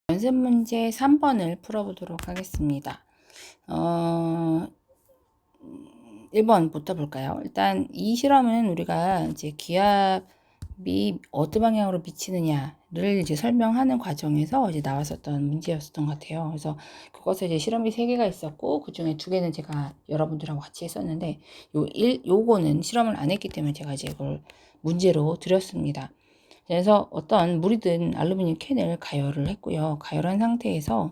연습 문제 3번을 풀어보도록 하겠습니다. 1번부터 볼까요? 일단 이 실험은 우리가 이제 기압이 어떤 방향으로 미치느냐를 이제 설명하는 과정에서 이제 나왔었던 문제였었던 것 같아요. 그래서 그것에 이제 실험이 3개가 있었고, 그 중에 2개는 제가 여러분들하고 같이 했었는데, 요거는 실험을 안 했기 때문에 제가 이제 이걸 문제로 드렸습니다. 그래서 어떤 물이 든 알루미늄 캔을 가열을 했고요. 가열한 상태에서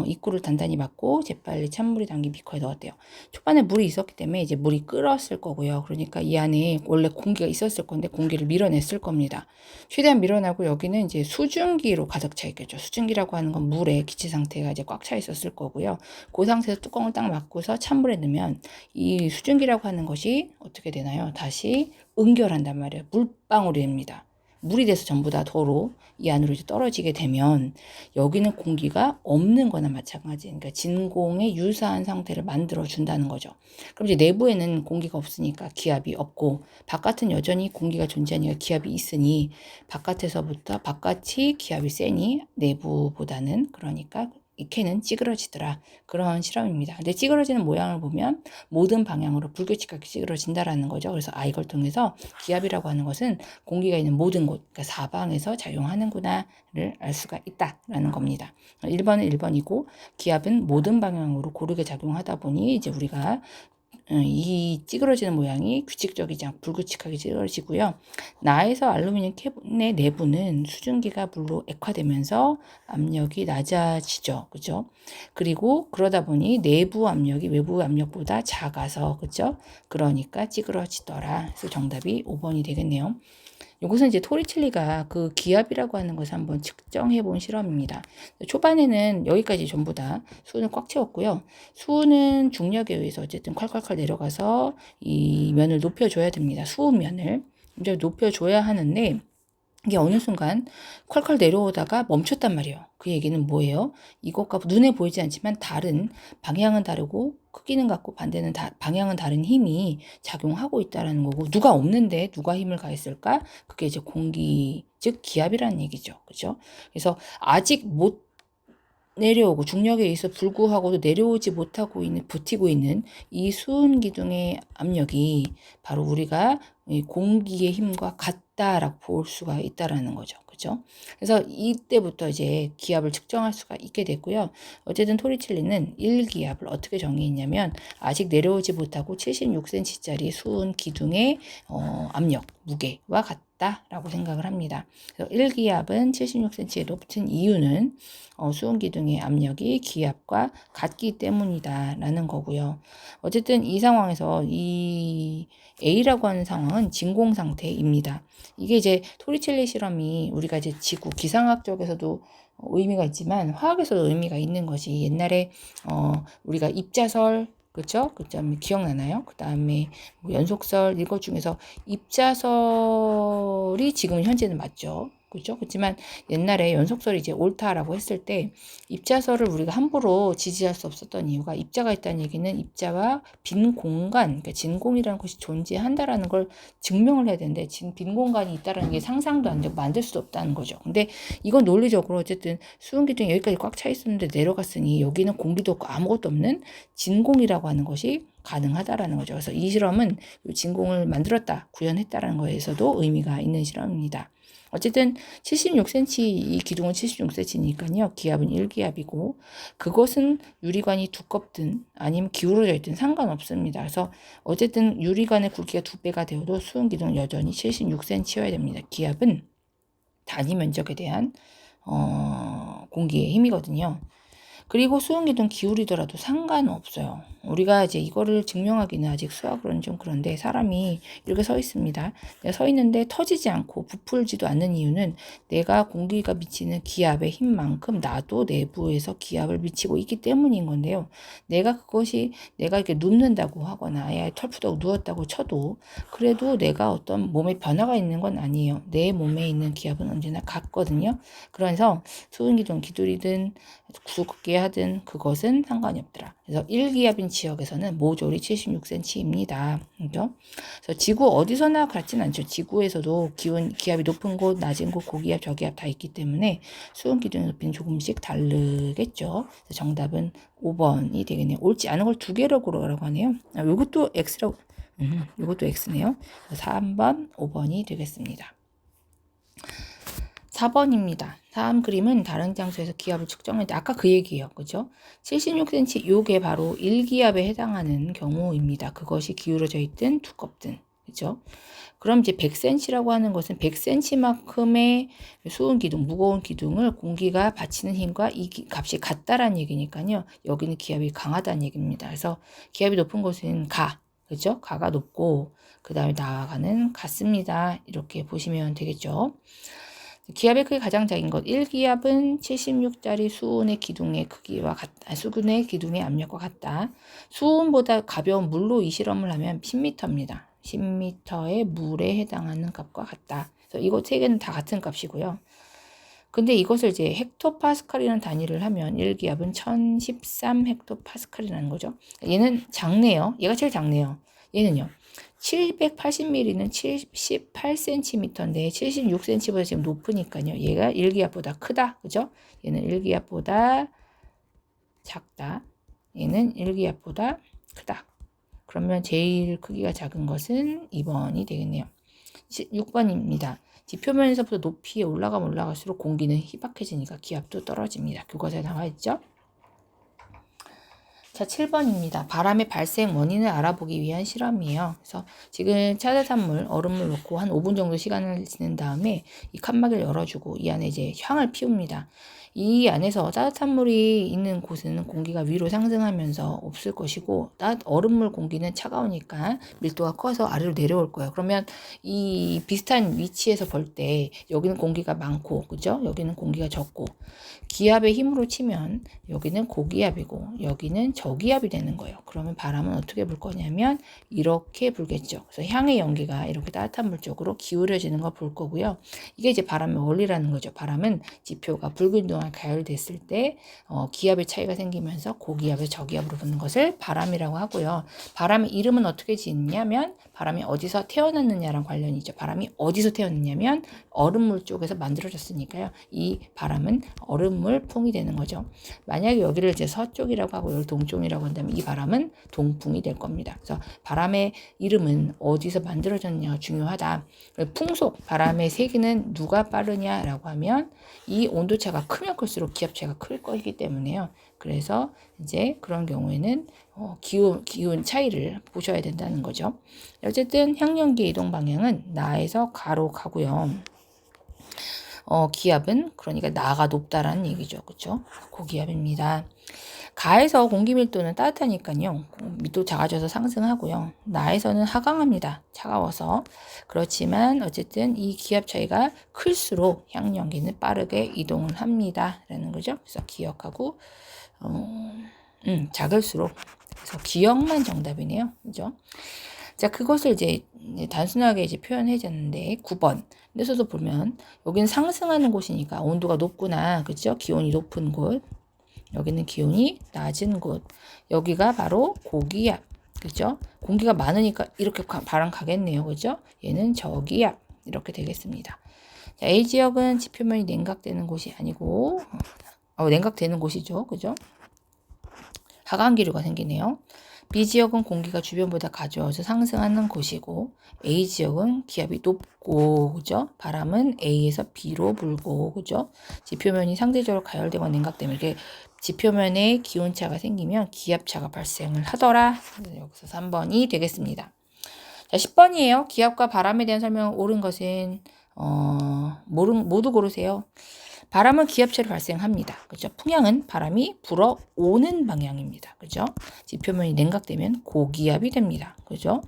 입구를 단단히 막고 재빨리 찬물이 담긴 비커에 넣었대요. 초반에 물이 있었기 때문에 이제 물이 끓었을 거고요. 그러니까 이 안에 원래 공기가 있었을 건데 공기를 밀어냈을 겁니다. 최대한 밀어내고 여기는 이제 수증기로 가득 차 있겠죠. 수증기라고 하는 건 물의 기체 상태가 이제 꽉 차 있었을 거고요. 그 상태에서 뚜껑을 딱 막고서 찬물에 넣으면 이 수증기라고 하는 것이 어떻게 되나요? 다시 응결한단 말이에요. 물방울이 됩니다. 물이 돼서 전부 다 도로 이 안으로 이제 떨어지게 되면 여기는 공기가 없는 거나 마찬가지. 그러니까 진공의 유사한 상태를 만들어 준다는 거죠. 그럼 이제 내부에는 공기가 없으니까 기압이 없고, 바깥은 여전히 공기가 존재하니까 기압이 있으니 바깥에서부터 바깥이 기압이 세니 내부보다는, 그러니까 이 캔은 찌그러지더라. 그런 실험입니다. 근데 찌그러지는 모양을 보면 모든 방향으로 불규칙하게 찌그러진다라는 거죠. 그래서 이걸 통해서 기압이라고 하는 것은 공기가 있는 모든 곳, 그러니까 사방에서 작용하는구나를 알 수가 있다라는 겁니다. 1번은 1번이고, 기압은 모든 방향으로 고르게 작용하다 보니 이제 우리가 이 찌그러지는 모양이 규칙적이지 않고 불규칙하게 찌그러지고요. 나에서 알루미늄 캔의 내부는 수증기가 물로 액화되면서 압력이 낮아지죠. 그죠? 그리고 그러다 보니 내부 압력이 외부 압력보다 작아서, 그죠? 그러니까 찌그러지더라. 그래서 정답이 5번이 되겠네요. 이것은 이제 토리첼리가 그 기압이라고 하는 것을 한번 측정해 본 실험입니다. 초반에는 여기까지 전부 다 수은을 꽉 채웠고요. 수은은 중력에 의해서 어쨌든 콸콸콸 내려가서 이 면을 높여줘야 됩니다. 수은면을 이제 높여줘야 하는데, 이게 어느 순간 콸콸 내려오다가 멈췄단 말이에요. 그 얘기는 뭐예요? 이것과 눈에 보이지 않지만 다른, 방향은 다르고 크기는 같고 반대는 방향은 다른 힘이 작용하고 있다는 거고, 누가 없는데 누가 힘을 가했을까? 그게 이제 공기, 즉 기압이라는 얘기죠. 그죠? 그래서 아직 못 내려오고 중력에 의해서 불구하고도 내려오지 못하고 있는, 버티고 있는 이 수은 기둥의 압력이 바로 우리가 공기의 힘과 같다라고 볼 수가 있다라는 거죠. 그죠? 그래서 이때부터 이제 기압을 측정할 수가 있게 됐고요. 어쨌든 토리첼리는 1기압을 어떻게 정의했냐면, 아직 내려오지 못하고 76cm짜리 수은 기둥의 압력, 무게와 같다라고 생각을 합니다. 그래서 1기압은 76cm에 높은 이유는 수은 기둥의 압력이 기압과 같기 때문이다라는 거고요. 어쨌든 이 상황에서 이 A라고 하는 상황은 진공 상태입니다. 이게 이제 토리첼리 실험이 우리가 이제 지구 기상학적에서도 의미가 있지만 화학에서도 의미가 있는 것이, 옛날에 우리가 입자설, 그렇죠? 그 다음에 기억나나요? 그 다음에 뭐 연속설, 이것 중에서 입자설이 지금 현재는 맞죠. 그렇죠? 그렇지만 옛날에 연속설이 이제 옳다라고 했을 때 입자설을 우리가 함부로 지지할 수 없었던 이유가, 입자가 있다는 얘기는 입자와 빈 공간, 그러니까 진공이라는 것이 존재한다라는 걸 증명을 해야 되는데, 빈 공간이 있다라는 게 상상도 안 되고 만들 수도 없다는 거죠. 근데 이건 논리적으로 어쨌든 수은 기둥이 여기까지 꽉 차 있었는데 내려갔으니 여기는 공기도 없고 아무것도 없는 진공이라고 하는 것이 가능하다라는 거죠. 그래서 이 실험은 진공을 만들었다, 구현했다라는 거에서도 의미가 있는 실험입니다. 어쨌든 76cm, 이 기둥은 76cm니까요. 기압은 1기압이고, 그것은 유리관이 두껍든 아니면 기울어져 있든 상관없습니다. 그래서 어쨌든 유리관의 굵기가 2배가 되어도 수은 기둥은 여전히 76cm여야 됩니다. 기압은 단위 면적에 대한 공기의 힘이거든요. 그리고 수은 기둥 기울이더라도 상관없어요. 우리가 이제 이거를 증명하기는 아직 수학으로는 좀 그런데, 사람이 이렇게 서 있습니다. 내가 서 있는데 터지지 않고 부풀지도 않는 이유는 내가 공기가 미치는 기압의 힘만큼 나도 내부에서 기압을 미치고 있기 때문인 건데요. 내가 이렇게 눕는다고 하거나 아예 털푸덕 누웠다고 쳐도 그래도 내가 어떤 몸에 변화가 있는 건 아니에요. 내 몸에 있는 기압은 언제나 같거든요. 그래서 수은 기둥 기울이든 구속기압 어떻게 하든 그것은 상관이 없더라. 그래서 1기압인 지역에서는 모조리 76cm입니다. 그죠? 그래서 지구 어디서나 같진 않죠. 지구에서도 기압이 높은 곳, 낮은 곳, 고기압, 저기압 다 있기 때문에 수온 기준의 높이는 조금씩 다르겠죠. 그래서 정답은 5번이 되겠네요. 옳지 않은 걸 두 개로 고르라고 하네요. 이것도 X라고, 이것도 X네요. 3번, 5번이 되겠습니다. 4번입니다. 다음 그림은 다른 장소에서 기압을 측정할 때 아까 그 얘기예요. 그죠? 76cm 요게 바로 1기압에 해당하는 경우입니다. 그것이 기울어져 있든 두껍든. 그죠? 그럼 이제 100cm라고 하는 것은 100cm만큼의 수은 기둥, 무거운 기둥을 공기가 받치는 힘과 이 값이 같다라는 얘기니까요. 여기는 기압이 강하다는 얘기입니다. 그래서 기압이 높은 곳은 가. 그죠? 가가 높고 그 다음에 나아가는 같습니다. 이렇게 보시면 되겠죠. 기압의 크기 가장 작은 것 1기압은 76짜리 수은의 기둥의 크기와 같다. 수근의 기둥의 압력과 같다. 수은보다 가벼운 물로 이 실험을 하면 10m입니다. 10m의 물에 해당하는 값과 같다. 그래서 이거 세 개는 다 같은 값이고요. 근데 이것을 이제 헥토파스칼이라는 단위를 하면 1기압은 1013 헥토파스칼이라는 거죠. 얘는 작네요. 얘가 제일 작네요. 얘는요. 780mm는 78cm인데 76cm보다 지금 높으니까요. 얘가 1기압보다 크다. 그죠? 얘는 1기압보다 작다. 얘는 1기압보다 크다. 그러면 제일 크기가 작은 것은 2번이 되겠네요. 6번입니다. 지표면에서부터 높이에 올라가면 올라갈수록 공기는 희박해지니까 기압도 떨어집니다. 교과서에 나와 있죠? 자, 7번입니다. 바람의 발생 원인을 알아보기 위한 실험이에요. 그래서 지금 따뜻한 물, 얼음물 넣고 한 5분 정도 시간을 지낸 다음에 이 칸막이를 열어주고 이 안에 이제 향을 피웁니다. 이 안에서 따뜻한 물이 있는 곳은 공기가 위로 상승하면서 없을 것이고 얼음물 공기는 차가우니까 밀도가 커서 아래로 내려올 거예요. 그러면 이 비슷한 위치에서 볼 때 여기는 공기가 많고 그죠? 여기는 공기가 적고 기압의 힘으로 치면 여기는 고기압이고 여기는 저기압이 되는 거예요. 그러면 바람은 어떻게 불 거냐면 이렇게 불겠죠. 그래서 향의 연기가 이렇게 따뜻한 물 쪽으로 기울여지는 걸 볼 거고요. 이게 이제 바람의 원리라는 거죠. 바람은 지표가 붉은 동안 가열됐을 때 기압의 차이가 생기면서 고기압에서 저기압으로 부는 것을 바람이라고 하고요. 바람의 이름은 어떻게 짓냐면 바람이 어디서 태어났느냐랑 관련이죠. 바람이 어디서 태어났냐면 얼음물 쪽에서 만들어졌으니까요. 이 바람은 얼음물풍이 되는 거죠. 만약에 여기를 이제 서쪽이라고 하고 여기 동쪽이라고 한다면 이 바람은 동풍이 될 겁니다. 그래서 바람의 이름은 어디서 만들어졌냐가 중요하다. 풍속, 바람의 세기는 누가 빠르냐라고 하면 이 온도차가 크면 클수록 기압차가 클 거이기 때문에요. 그래서 이제 그런 경우에는 기온 차이를 보셔야 된다는 거죠. 어쨌든 향연기의 이동 방향은 나에서 가로 가고요. 기압은 그러니까 나가 높다라는 얘기죠. 그렇죠? 고기압입니다. 가에서 공기 밀도는 따뜻하니까요. 밀도 작아져서 상승하고요. 나에서는 하강합니다. 차가워서. 그렇지만 어쨌든 이 기압 차이가 클수록 향연기는 빠르게 이동을 합니다. 라는 거죠. 그래서 기억하고 작을수록 그래서 기억만 정답이네요. 그죠? 자, 그것을 이제 단순하게 이제 표현해줬는데 9번. 근데서도 보면 여기는 상승하는 곳이니까 온도가 높구나. 그죠? 기온이 높은 곳. 여기는 기온이 낮은 곳. 여기가 바로 고기압. 그죠? 공기가 많으니까 이렇게 바람 가겠네요. 그죠? 얘는 저기압. 이렇게 되겠습니다. 자, A 지역은 지표면이 냉각되는 곳이 아니고 냉각되는 곳이죠. 그죠? 하강기류가 생기네요. B 지역은 공기가 주변보다 가벼워서 상승하는 곳이고 A 지역은 기압이 높고 그죠? 바람은 A에서 B로 불고 그죠? 지표면이 상대적으로 가열되거나 냉각되면 이렇게 지표면에 기온차가 생기면 기압차가 발생을 하더라. 여기서 3번이 되겠습니다. 자, 10번이에요. 기압과 바람에 대한 설명을 옳은 것은 모두 고르세요. 바람은 기압차로 발생합니다. 그죠? 풍향은 바람이 불어오는 방향입니다. 그죠? 지표면이 냉각되면 고기압이 됩니다. 그죠?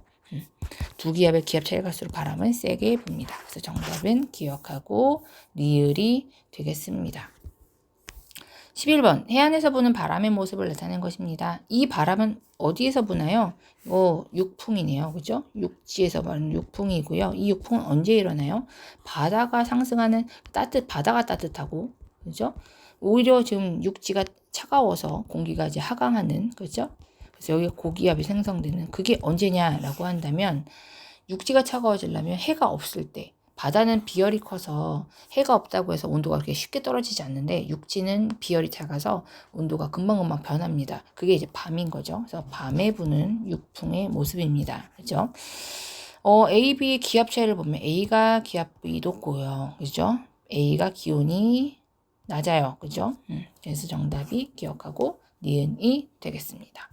두 기압의 기압 차이가 갈수록 바람은 세게 붑니다. 그래서 정답은 기억하고 리을이 되겠습니다. 11번 해안에서 부는 바람의 모습을 나타낸 것입니다. 이 바람은 어디에서 부나요? 육풍이네요. 그죠? 육지에서 부는 육풍이고요. 이 육풍은 언제 일어나요? 바다가 상승하는 바다가 따뜻하고 그죠? 오히려 지금 육지가 차가워서 공기가 이제 하강하는, 그죠? 그래서 여기 고기압이 생성되는, 그게 언제냐라고 한다면, 육지가 차가워지려면 해가 없을 때, 바다는 비열이 커서 해가 없다고 해서 온도가 그렇게 쉽게 떨어지지 않는데, 육지는 비열이 작아서 온도가 금방금방 변합니다. 그게 이제 밤인 거죠. 그래서 밤에 부는 육풍의 모습입니다. 그죠? A, B의 기압 차이를 보면 A가 기압이 높고요. 그죠? A가 기온이 낮아요. 그죠? 그래서 정답이 기억하고 니은이 되겠습니다.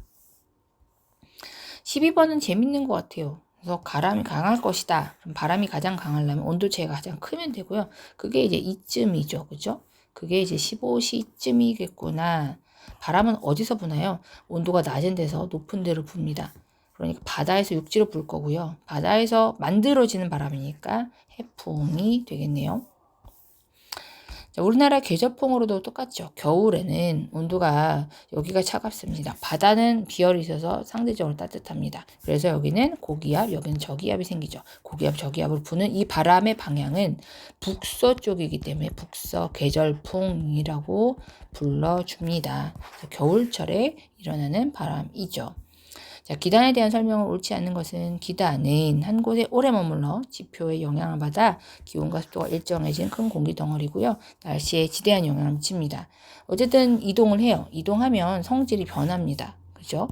12번은 재밌는 것 같아요. 그래서 바람이 강할 것이다. 그럼 바람이 가장 강하려면 온도 차이가 가장 크면 되고요. 그게 이제 이쯤이죠. 그죠? 그게 이제 15시쯤이겠구나. 바람은 어디서 부나요? 온도가 낮은 데서 높은 데로 붑니다. 그러니까 바다에서 육지로 불 거고요. 바다에서 만들어지는 바람이니까 해풍이 되겠네요. 자, 우리나라 계절풍으로도 똑같죠. 겨울에는 온도가 여기가 차갑습니다. 바다는 비열이 있어서 상대적으로 따뜻합니다. 그래서 여기는 고기압, 여기는 저기압이 생기죠. 고기압, 저기압으로 부는 이 바람의 방향은 북서쪽이기 때문에 북서 계절풍이라고 불러줍니다. 겨울철에 일어나는 바람이죠. 자, 기단에 대한 설명을 옳지 않는 것은 기단은 한 곳에 오래 머물러 지표에 영향을 받아 기온과 습도가 일정해진 큰 공기 덩어리고요. 날씨에 지대한 영향을 미칩니다. 어쨌든 이동을 해요. 이동하면 성질이 변합니다. 그죠?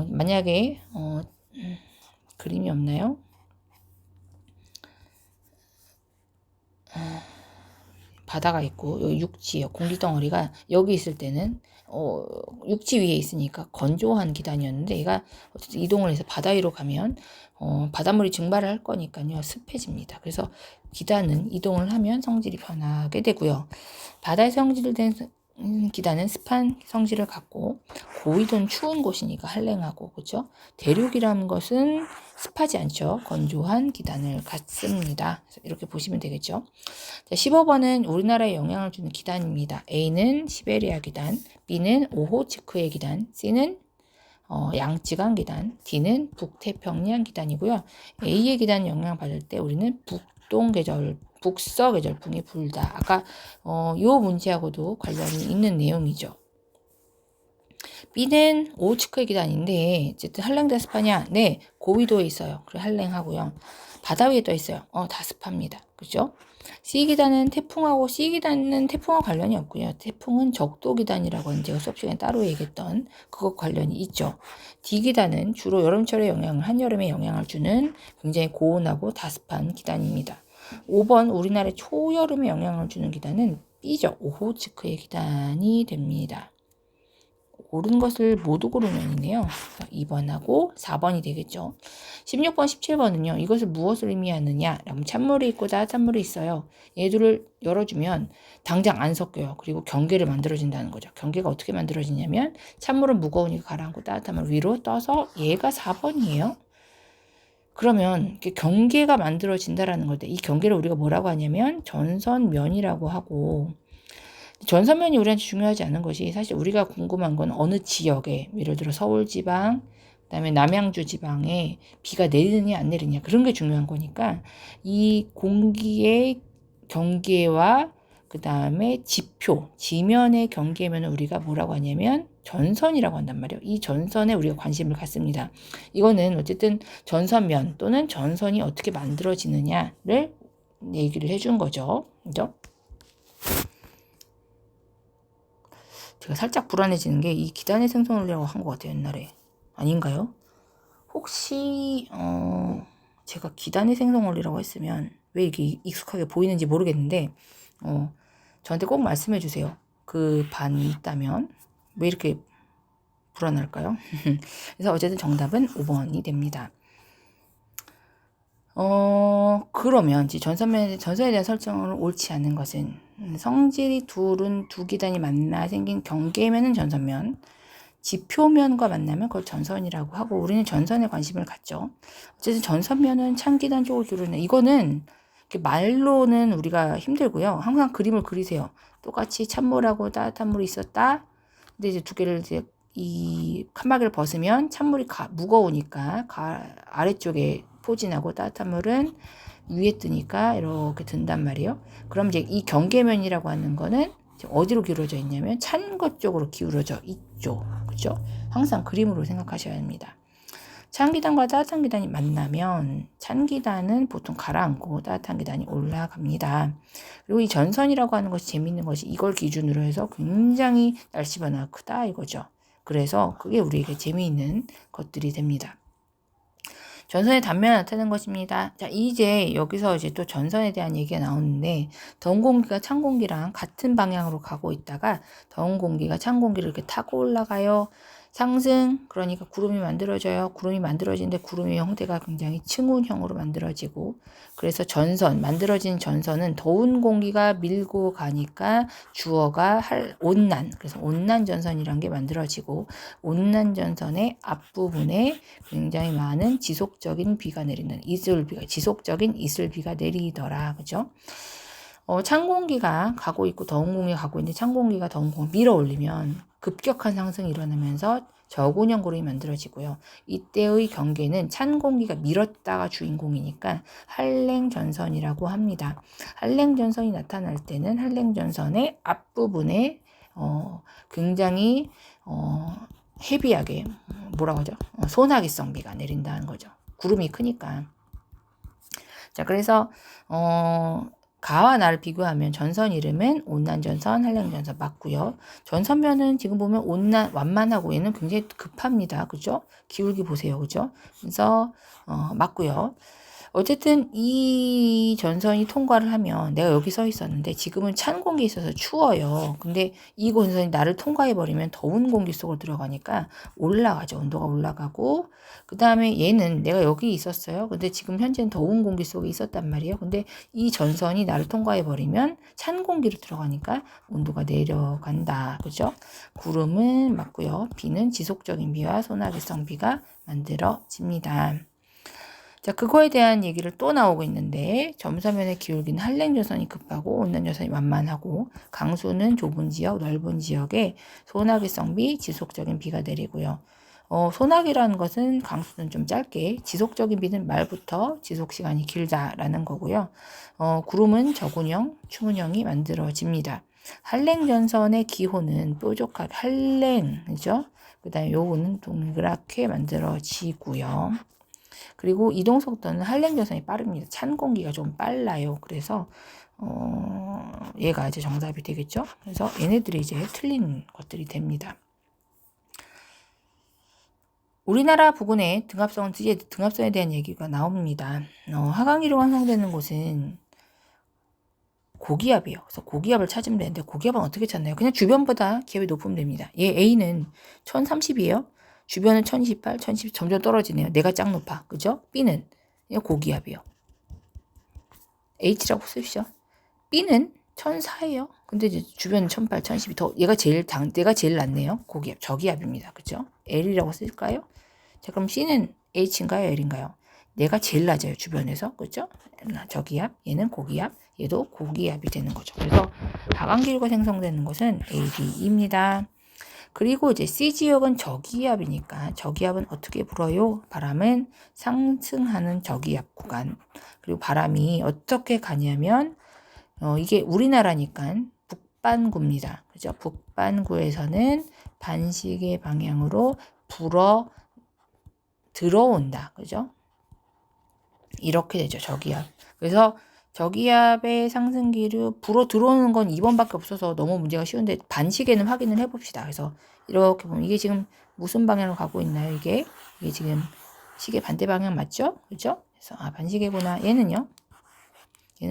만약에 그림이 없나요? 바다가 있고 여기 육지요. 공기 덩어리가 여기 있을 때는 육지 위에 있으니까 건조한 기단이었는데 얘가 어쨌든 이동을 해서 바다 위로 가면 바닷물이 증발을 할 거니까요. 습해집니다. 그래서 기단은 이동을 하면 성질이 변하게 되고요. 바다에서 성질된 기단은 습한 성질을 갖고 고위도는 추운 곳이니까 한랭하고 그죠? 대륙이라는 것은 습하지 않죠. 건조한 기단을 갖습니다. 그래서 이렇게 보시면 되겠죠. 자, 15번은 우리나라에 영향을 주는 기단입니다. A는 시베리아 기단, B는 오호츠크의 기단, C는 양쯔강 기단, D는 북태평양 기단이고요. A의 기단 영향을 받을 때 우리는 북서 계절풍이 불다. 아까 요 문제하고도 관련이 있는 내용이죠. B는 오호츠크의 기단인데 어쨌든 한랭대 습하냐? 네, 고위도에 있어요. 그리고 한랭하고요. 바다 위에 떠 있어요. 다 습합니다. 그죠? C기단은 태풍하고 C기단은 태풍과 관련이 없고요. 태풍은 적도기단이라고 하는 제가 수업 시간에 따로 얘기했던 그것 관련이 있죠. D기단은 주로 여름철에 한여름에 영향을 주는 굉장히 고온하고 다습한 기단입니다. 5번 우리나라에 초여름에 영향을 주는 기단은 B죠. 오호츠크의 기단이 됩니다. 고른 것을 모두 고르면이네요. 2번하고 4번이 되겠죠. 16번, 17번은요. 이것을 무엇을 의미하느냐? 그럼 찬물이 있고 따뜻한 물이 있어요. 얘들을 열어주면 당장 안 섞여요. 그리고 경계를 만들어진다는 거죠. 경계가 어떻게 만들어지냐면 찬물은 무거우니까 가라앉고 따뜻한 물 위로 떠서 얘가 4번이에요. 그러면 경계가 만들어진다라는 건데 이 경계를 우리가 뭐라고 하냐면 전선면이라고 하고 전선면이 우리한테 중요하지 않은 것이 사실 우리가 궁금한 건 어느 지역에 예를 들어 서울지방 그다음에 남양주 지방에 비가 내리느냐 안 내리느냐 그런 게 중요한 거니까 이 공기의 경계와 그다음에 지면의 경계면을 우리가 뭐라고 하냐면 전선이라고 한단 말이에요. 이 전선에 우리가 관심을 갖습니다. 이거는 어쨌든 전선면 또는 전선이 어떻게 만들어지느냐를 얘기를 해준 거죠. 그죠? 제가 살짝 불안해지는 게 이 기단의 생성원리라고 한 것 같아요. 옛날에. 아닌가요? 혹시 제가 기단의 생성원리라고 했으면 왜 이게 익숙하게 보이는지 모르겠는데 저한테 꼭 말씀해 주세요. 그 반이 있다면 왜 이렇게 불안할까요? 그래서 어쨌든 정답은 5번이 됩니다. 그러면 전선에 대한 설정을 옳지 않은 것은 성질이 두 기단이 만나 생긴 경계면은 전선면, 지표면과 만나면 그걸 전선이라고 하고 우리는 전선에 관심을 갖죠. 어쨌든 전선면은 찬기단 쪽을 두르는 이거는 말로는 우리가 힘들고요. 항상 그림을 그리세요. 똑같이 찬물하고 따뜻한 물이 있었다. 근데 이제 두 개를 이제 이 칸막이를 벗으면 찬물이 무거우니까 아래쪽에 포진하고 따뜻한 물은 위에 뜨니까 이렇게 든단 말이에요. 그럼 이제 이 경계면이라고 하는 거는 어디로 기울어져 있냐면 찬 것 쪽으로 기울어져 있죠. 그죠? 항상 그림으로 생각하셔야 합니다. 찬 기단과 따뜻한 기단이 만나면 찬 기단은 보통 가라앉고 따뜻한 기단이 올라갑니다. 그리고 이 전선이라고 하는 것이 재밌는 것이 이걸 기준으로 해서 굉장히 날씨 변화가 크다 이거죠. 그래서 그게 우리에게 재미있는 것들이 됩니다. 전선의 단면이 나타나는 것입니다. 자, 이제 여기서 이제 또 전선에 대한 얘기가 나오는데, 더운 공기가 찬 공기랑 같은 방향으로 가고 있다가 더운 공기가 찬 공기를 이렇게 타고 올라가요. 상승, 그러니까 구름이 만들어져요. 구름이 만들어지는데 구름의 형태가 굉장히 층운형으로 만들어지고, 그래서 만들어진 전선은 더운 공기가 밀고 가니까 주어가 온난, 그래서 온난 전선이란 게 만들어지고, 온난 전선의 앞부분에 굉장히 많은 지속적인 비가 내리는 지속적인 이슬비가 내리더라. 그죠? 찬 공기가 가고 있고 더운 공기가 가고 있는데 찬 공기가 더운 공기를 밀어 올리면 급격한 상승이 일어나면서 저온형 구름이 만들어지고요. 이때의 경계는 찬 공기가 밀었다가 주인공이니까 한랭전선이라고 합니다. 한랭전선이 나타날 때는 한랭전선의 앞부분에 굉장히 헤비하게 뭐라고 하죠? 소나기성 비가 내린다는 거죠. 구름이 크니까. 자, 그래서 가와 나를 비교하면 전선 이름은 온난전선, 한랭전선 맞고요. 전선면은 지금 보면 완만하고 얘는 굉장히 급합니다. 그죠? 기울기 보세요. 그죠? 그래서 맞고요. 어쨌든 이 전선이 통과를 하면 내가 여기 서 있었는데 지금은 찬 공기 있어서 추워요. 근데 이 전선이 나를 통과해버리면 더운 공기 속으로 들어가니까 올라가죠. 온도가 올라가고 그 다음에 얘는 내가 여기 있었어요. 근데 지금 현재는 더운 공기 속에 있었단 말이에요. 근데 이 전선이 나를 통과해버리면 찬 공기로 들어가니까 온도가 내려간다. 그죠? 구름은 맞고요. 비는 지속적인 비와 소나기성 비가 만들어집니다. 자, 그거에 대한 얘기를 또 나오고 있는데 점서면의 기울기는 한랭전선이 급하고 온난전선이 완만하고 강수는 좁은 지역, 넓은 지역에 소나기성 비, 지속적인 비가 내리고요. 소나기라는 것은 강수는 좀 짧게, 지속적인 비는 말부터 지속 시간이 길다라는 거고요. 구름은 저군형, 추문형이 만들어집니다. 한랭전선의 기호는 뾰족하게 한랭이죠. 그 다음에 요거는 동그랗게 만들어지고요. 그리고 이동 속도는 한랭전선이 빠릅니다. 찬 공기가 좀 빨라요. 그래서 얘가 이제 정답이 되겠죠. 그래서 얘네들이 이제 틀린 것들이 됩니다. 우리나라 부근의 등압선에 대한 얘기가 나옵니다. 하강기로 완성되는 곳은 고기압이에요. 그래서 고기압을 찾으면 되는데 고기압은 어떻게 찾나요? 그냥 주변보다 기압이 높으면 됩니다. 얘 A는 1030이에요. 주변은 1028, 1010 점점 떨어지네요. 내가 짱 높아. 그죠? B는 고기압이에요. H라고 쓰십시오. B는 1004예요. 근데 이제 주변은 1008, 1012. 내가 제일 낮네요. 고기압, 저기압입니다. 그죠? L이라고 쓸까요? 자, 그럼 C는 H인가요? L인가요? 내가 제일 낮아요. 주변에서. 그죠? 저기압, 얘는 고기압, 얘도 고기압이 되는 거죠. 그래서 하강기류가 생성되는 곳은 A, B입니다. 그리고 이제 C지역은 저기압이니까 저기압은 어떻게 불어요? 바람은 상승하는 저기압 구간. 그리고 바람이 어떻게 가냐면 이게 우리나라니까 북반구입니다. 그죠? 북반구에서는 반시계 방향으로 불어 들어온다. 그죠? 이렇게 되죠. 저기압. 그래서 저기압의 상승기류 불어 들어오는 건 2번밖에 없어서 너무 문제가 쉬운데 반시계는 확인을 해봅시다. 그래서 이렇게 보면 이게 지금 무슨 방향으로 가고 있나요? 이게 지금 시계 반대 방향 맞죠? 그죠? 그래서 반시계구나. 얘는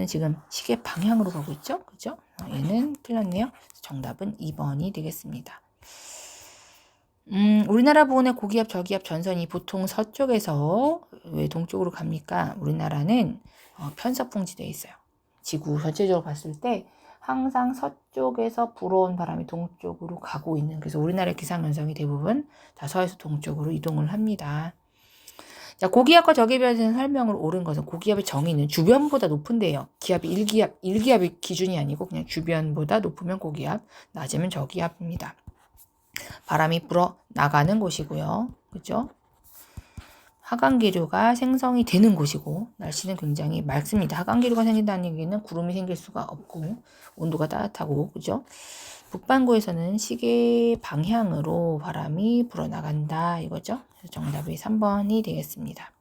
지금 시계 방향으로 가고 있죠? 그죠? 얘는 틀렸네요. 정답은 2번이 되겠습니다. 우리나라 부근의 고기압, 저기압 전선이 보통 서쪽에서 왜 동쪽으로 갑니까? 우리나라는 편서풍지대에 있어요. 지구 전체적으로 봤을 때 항상 서쪽에서 불어온 바람이 동쪽으로 가고 있는, 그래서 우리나라의 기상현상이 대부분 다 서에서 동쪽으로 이동을 합니다. 자, 고기압과 저기압에 대한 설명을 옳은 것은 고기압의 정의는 주변보다 높은데요. 기압이 1기압이 기준이 아니고 그냥 주변보다 높으면 고기압, 낮으면 저기압입니다. 바람이 불어 나가는 곳이고요. 그죠? 하강기류가 생성이 되는 곳이고 날씨는 굉장히 맑습니다. 하강기류가 생긴다는 얘기는 구름이 생길 수가 없고 온도가 따뜻하고 그죠? 북반구에서는 시계 방향으로 바람이 불어나간다 이거죠. 그래서 정답이 3번이 되겠습니다.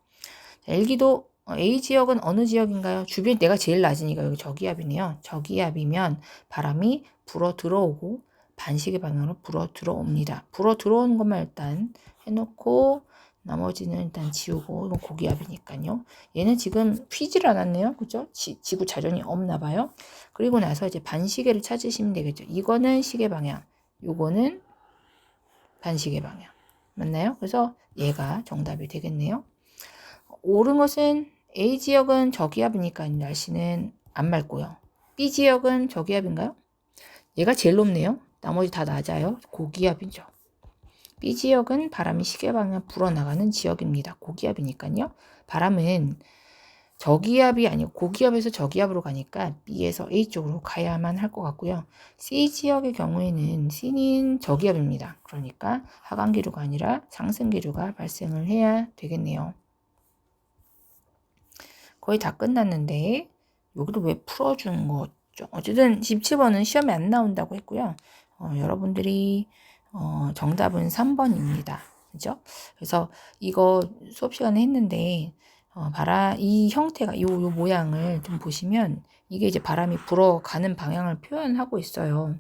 자, 일기도 A 지역은 어느 지역인가요? 주변 내가 제일 낮으니까 여기 저기압이네요. 저기압이면 바람이 불어 들어오고 반시계 방향으로 불어 들어옵니다. 불어 들어오는 것만 일단 해놓고 나머지는 일단 지우고 이건 고기압이니까요. 얘는 지금 휘질 않았네요. 그죠? 지구 자전이 없나 봐요. 그리고 나서 이제 반시계를 찾으시면 되겠죠. 이거는 시계 방향, 요거는 반시계 방향. 맞나요? 그래서 얘가 정답이 되겠네요. 옳은 것은 A 지역은 저기압이니까 날씨는 안 맑고요. B 지역은 저기압인가요? 얘가 제일 높네요. 나머지 다 낮아요. 고기압이죠. B 지역은 바람이 시계 방향 불어나가는 지역입니다. 고기압이니까요. 바람은 저기압이 아니고 고기압에서 저기압으로 가니까 B에서 A 쪽으로 가야만 할 것 같고요. C 지역의 경우에는 C는 저기압입니다. 그러니까 하강기류가 아니라 상승기류가 발생을 해야 되겠네요. 거의 다 끝났는데 여기를 왜 풀어주는 거죠? 어쨌든 17번은 시험에 안 나온다고 했고요. 여러분들이 정답은 3번입니다. 그죠? 그래서 이거 수업 시간에 했는데 이 형태가 요 모양을 좀 보시면 이게 이제 바람이 불어가는 방향을 표현하고 있어요.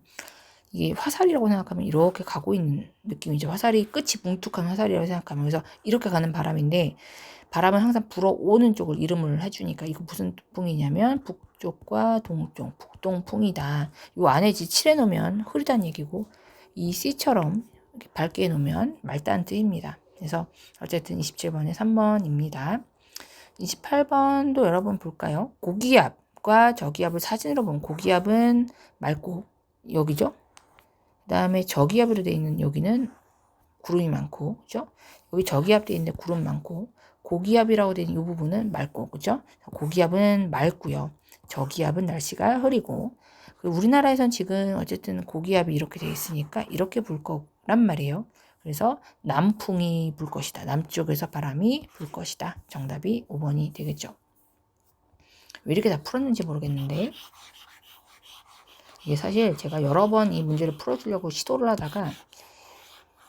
이게 화살이라고 생각하면 이렇게 가고 있는 느낌이죠. 화살이 끝이 뭉툭한 화살이라고 생각하면 그래서 이렇게 가는 바람인데 바람은 항상 불어오는 쪽을 이름을 해주니까 이거 무슨 풍이냐면 북쪽과 동쪽, 북동풍이다. 요 안에 칠해놓으면 흐리다는 얘기고 이 C처럼 이렇게 밝게 해놓으면 맑다는 뜻입니다. 그래서 어쨌든 27번에 3번입니다. 28번도 여러분 볼까요? 고기압과 저기압을 사진으로 보면 고기압은 맑고 여기죠? 그 다음에 저기압으로 되어 있는 여기는 구름이 많고 그죠? 여기 저기압 되어 있는데 구름 많고 고기압이라고 되어 있는 이 부분은 맑고 그죠? 고기압은 맑고요. 저기압은 날씨가 흐리고 그리고 우리나라에선 지금 어쨌든 고기압이 이렇게 되어 있으니까 이렇게 불 거란 말이에요. 그래서 남풍이 불 것이다. 남쪽에서 바람이 불 것이다. 정답이 5번이 되겠죠. 왜 이렇게 다 풀었는지 모르겠는데 이게 사실 제가 여러 번 이 문제를 풀어주려고 시도를 하다가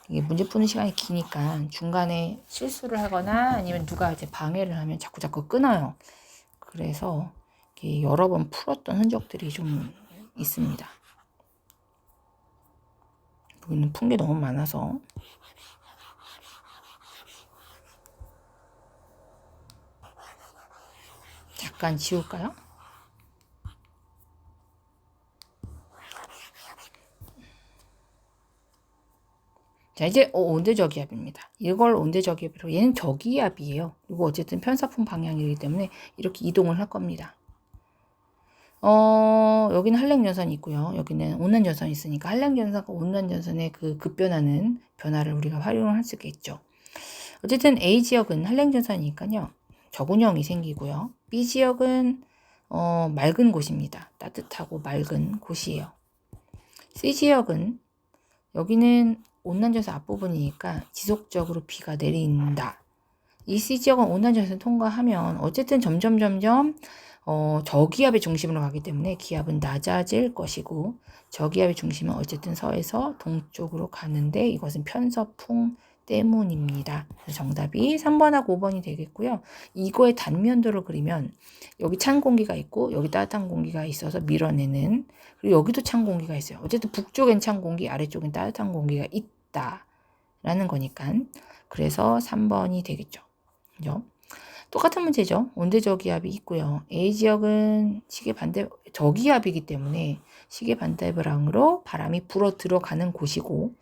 이게 문제 푸는 시간이 기니까 중간에 실수를 하거나 아니면 누가 이제 방해를 하면 자꾸 끊어요. 그래서 이게 여러 번 풀었던 흔적들이 좀 있습니다. 여기는 푼 게 너무 많아서 잠깐 지울까요? 자, 이제 온대저기압입니다. 이걸 온대저기압이라고 얘는 저기압이에요. 그리고 어쨌든 편사풍 방향이기 때문에 이렇게 이동을 할 겁니다. 여기는 한랭전선이 있고요. 여기는 온난전선이 있으니까 한랭전선과 온난전선의 그 급변하는 변화를 우리가 활용할 수가 있죠. 어쨌든 A 지역은 한랭전선이니까요. 저군형이 생기고요. B 지역은 맑은 곳입니다. 따뜻하고 맑은 곳이에요. C 지역은 여기는 온난전선 앞부분이니까 지속적으로 비가 내린다. 이 C 지역은 온난전선 통과하면 어쨌든 점점 저기압의 중심으로 가기 때문에 기압은 낮아질 것이고 저기압의 중심은 어쨌든 서에서 동쪽으로 가는데 이것은 편서풍 때문입니다. 그래서 정답이 3번하고 5번이 되겠고요. 이거의 단면도를 그리면 여기 찬 공기가 있고 여기 따뜻한 공기가 있어서 밀어내는 그리고 여기도 찬 공기가 있어요. 어쨌든 북쪽엔 찬 공기, 아래쪽엔 따뜻한 공기가 있다라는 거니까 그래서 3번이 되겠죠. 그죠? 똑같은 문제죠. 온대저기압이 있고요. A 지역은 시계 반대 저기압이기 때문에 시계 반대 방향으로 바람이 불어 들어가는 곳이고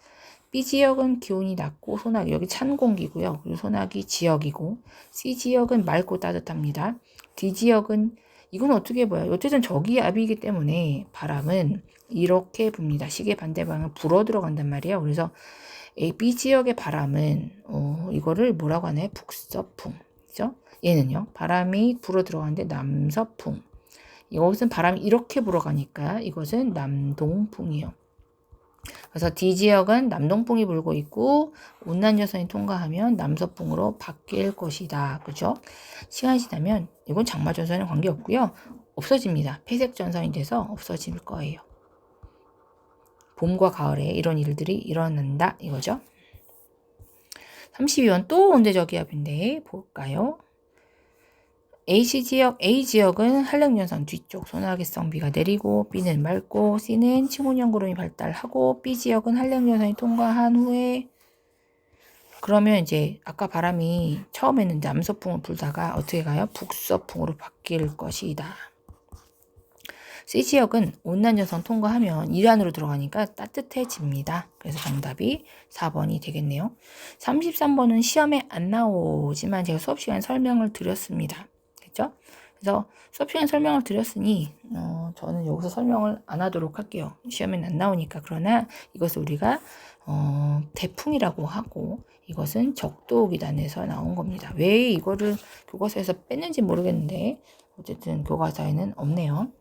B 지역은 기온이 낮고 소나기 여기 찬 공기고요. 그리고 소나기 지역이고 C 지역은 맑고 따뜻합니다. D 지역은 이건 어떻게 보여요? 어쨌든 저기압이기 때문에 바람은 이렇게 붑니다. 시계 반대 방향 불어 들어간단 말이에요. 그래서 A, B 지역의 바람은 이거를 뭐라고 하나요? 북서풍. 그죠? 얘는요. 바람이 불어 들어가는데 남서풍. 이것은 바람이 이렇게 불어가니까 이것은 남동풍이에요. 그래서 D 지역은 남동풍이 불고 있고 온난전선이 통과하면 남서풍으로 바뀔 것이다. 그죠? 시간이 지나면 이건 장마전선에 관계없고요. 없어집니다. 폐색전선이 돼서 없어질 거예요. 봄과 가을에 이런 일들이 일어난다 이거죠. 32번 또 온대저기압인데 볼까요? A 지역은 한랭연산 뒤쪽 소나기성 비가 내리고 B는 맑고 C는 치문형 구름이 발달하고 B 지역은 한랭연산이 통과한 후에 그러면 이제 아까 바람이 처음에는 남서풍을 불다가 어떻게 가요? 북서풍으로 바뀔 것이다. C 지역은 온난전선 통과하면 이란으로 들어가니까 따뜻해집니다. 그래서 정답이 4번이 되겠네요. 33번은 시험에 안 나오지만 제가 수업 시간 설명을 드렸습니다. 그죠? 그래서 수업 시간 설명을 드렸으니 저는 여기서 설명을 안 하도록 할게요. 시험에 안 나오니까. 그러나 이것을 우리가 대풍이라고 하고 이것은 적도기단에서 나온 겁니다. 왜 이거를 교과서에서 뺐는지 모르겠는데 어쨌든 교과서에는 없네요.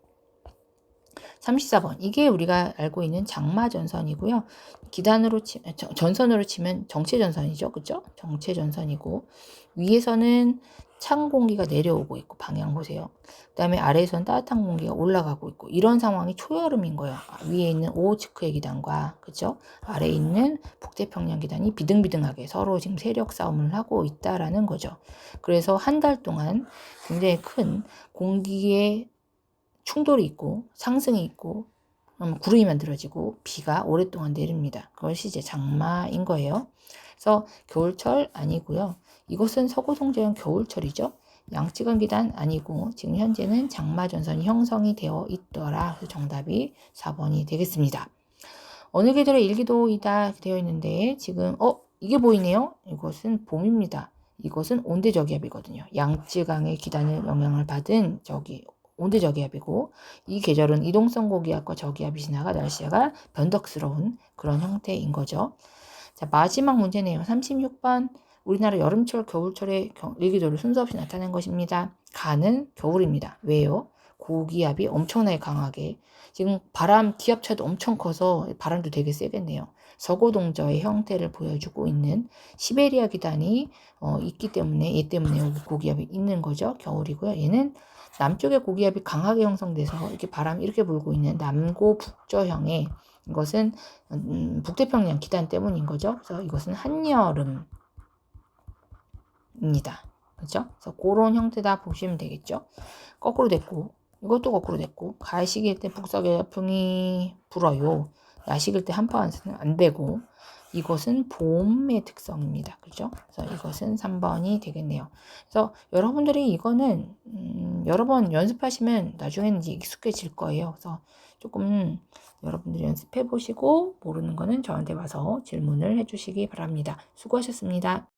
34번. 이게 우리가 알고 있는 장마전선이고요. 전선으로 치면 정체전선이죠. 그죠? 정체전선이고, 위에서는 찬 공기가 내려오고 있고, 방향 보세요. 그 다음에 아래에서는 따뜻한 공기가 올라가고 있고, 이런 상황이 초여름인 거예요. 위에 있는 오호츠크의 기단과, 그죠? 아래에 있는 북태평양 기단이 비등비등하게 서로 지금 세력 싸움을 하고 있다라는 거죠. 그래서 한 달 동안 굉장히 큰 공기의 충돌이 있고 상승이 있고 구름이 만들어지고 비가 오랫동안 내립니다. 그것이 이제 장마인 거예요. 그래서 겨울철 아니고요. 이것은 서구송재현 겨울철이죠. 양측은 기단 아니고 지금 현재는 장마전선이 형성이 되어 있더라. 그래서 정답이 4번이 되겠습니다. 어느 계절의 일기도이다 되어 있는데 지금 이게 보이네요. 이것은 봄입니다. 이것은 온대저기압이거든요. 양쯔강의 기단의 영향을 받은 온대저기압이고 이 계절은 이동성 고기압과 저기압이 지나가 날씨가 변덕스러운 그런 형태인 거죠. 자, 마지막 문제네요. 36번 우리나라 여름철, 겨울철의 일기도를 순서 없이 나타낸 것입니다. 가는 겨울입니다. 왜요? 고기압이 엄청나게 강하게 지금 기압차도 엄청 커서 바람도 되게 세겠네요. 서고동저의 형태를 보여주고 있는 시베리아 기단이 있기 때문에 얘 때문에 고기압이 있는 거죠. 겨울이고요. 얘는 남쪽에 고기압이 강하게 형성돼서 이렇게 바람이 이렇게 불고 있는 남고 북저형의 이것은 북태평양 기단 때문인 거죠. 그래서 이것은 한여름입니다. 그렇죠? 그래서 그런 형태다 보시면 되겠죠. 거꾸로 됐고 이것도 거꾸로 됐고 가시기일 때 북서기압풍이 불어요. 야식일 때 한파원은 안 되고 이것은 봄의 특성입니다. 그죠? 그래서 이것은 3번이 되겠네요. 그래서 여러분들이 이거는 여러 번 연습하시면 나중에는 이제 익숙해질 거예요. 그래서 조금 여러분들이 연습해 보시고 모르는 거는 저한테 와서 질문을 해주시기 바랍니다. 수고하셨습니다.